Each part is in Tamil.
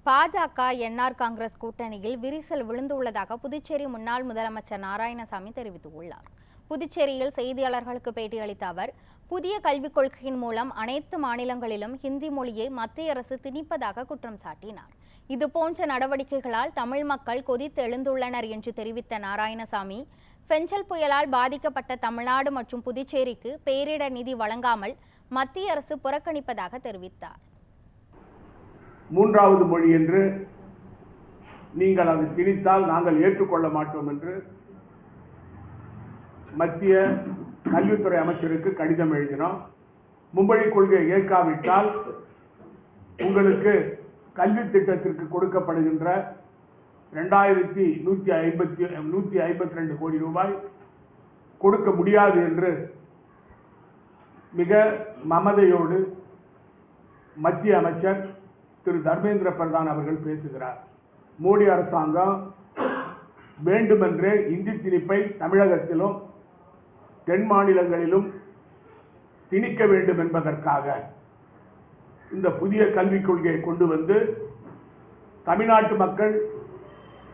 பாஜக என்ஆர் காங்கிரஸ் கூட்டணியில் விரிசல் விழுந்துள்ளதாக புதுச்சேரி முன்னாள் முதலமைச்சர் நாராயணசாமி தெரிவித்துள்ளார். புதுச்சேரியில் செய்தியாளர்களுக்கு பேட்டியளித்த அவர், புதிய கல்விக் கொள்கையின் மூலம் அனைத்து மாநிலங்களிலும் ஹிந்தி மொழியை மத்திய அரசு திணிப்பதாக குற்றம் சாட்டினார். இதுபோன்ற நடவடிக்கைகளால் தமிழ் மக்கள் கொதித்து எழுந்துள்ளனர் என்று தெரிவித்த நாராயணசாமி, பெஞ்சல் புயலால் பாதிக்கப்பட்ட தமிழ்நாடு மற்றும் புதுச்சேரிக்கு பேரிடர் நிதி வழங்காமல் மத்திய அரசு புறக்கணிப்பதாக தெரிவித்தார். மூன்றாவது மொழி என்று நீங்கள் அதை திணித்தால் நாங்கள் ஏற்றுக்கொள்ள மாட்டோம் என்று மத்திய கல்வித்துறை அமைச்சருக்கு கடிதம் எழுதினோம். மும்மொழி கொள்கையை ஏற்காவிட்டால் உங்களுக்கு கல்வி திட்டத்திற்கு கொடுக்கப்படுகின்ற 2152 கோடி ரூபாய் கொடுக்க முடியாது என்று மிக மமதையோடு மத்திய அமைச்சர் திரு தர்மேந்திர பிரதான் அவர்கள் பேசுகிறார். மோடி அரசாங்கம் வேண்டுமென்றே இந்தி திணிப்பை தமிழகத்திலும் தென் மாநிலங்களிலும் திணிக்க வேண்டும் என்பதற்காக இந்த புதிய கல்விக் கொள்கையை கொண்டு வந்து தமிழ்நாட்டு மக்கள்,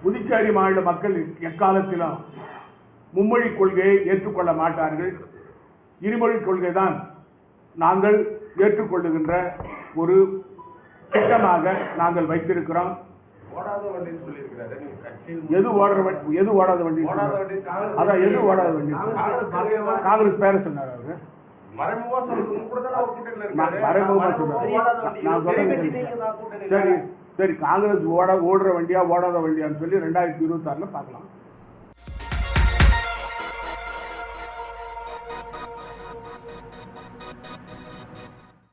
புதுச்சேரி மாநில மக்கள் எக்காலத்திலும் மும்மொழி கொள்கையை ஏற்றுக்கொள்ள மாட்டார்கள். இருமொழி கொள்கை தான் நாங்கள் ஏற்றுக்கொள்ளுகின்ற ஒரு திட்டமாக நாங்கள் வைத்திருக்கிறோம். எது ஓடாத வண்டி? அதான் எது ஓடாத வண்டி? காங்கிரஸ் பேர சொன்னார் அவரு. மறைமுகமா சொன்னார். சரி, காங்கிரஸ் ஓடுற வண்டியா ஓடாத வண்டியான்னு சொல்லி 2026 பார்க்கலாம்.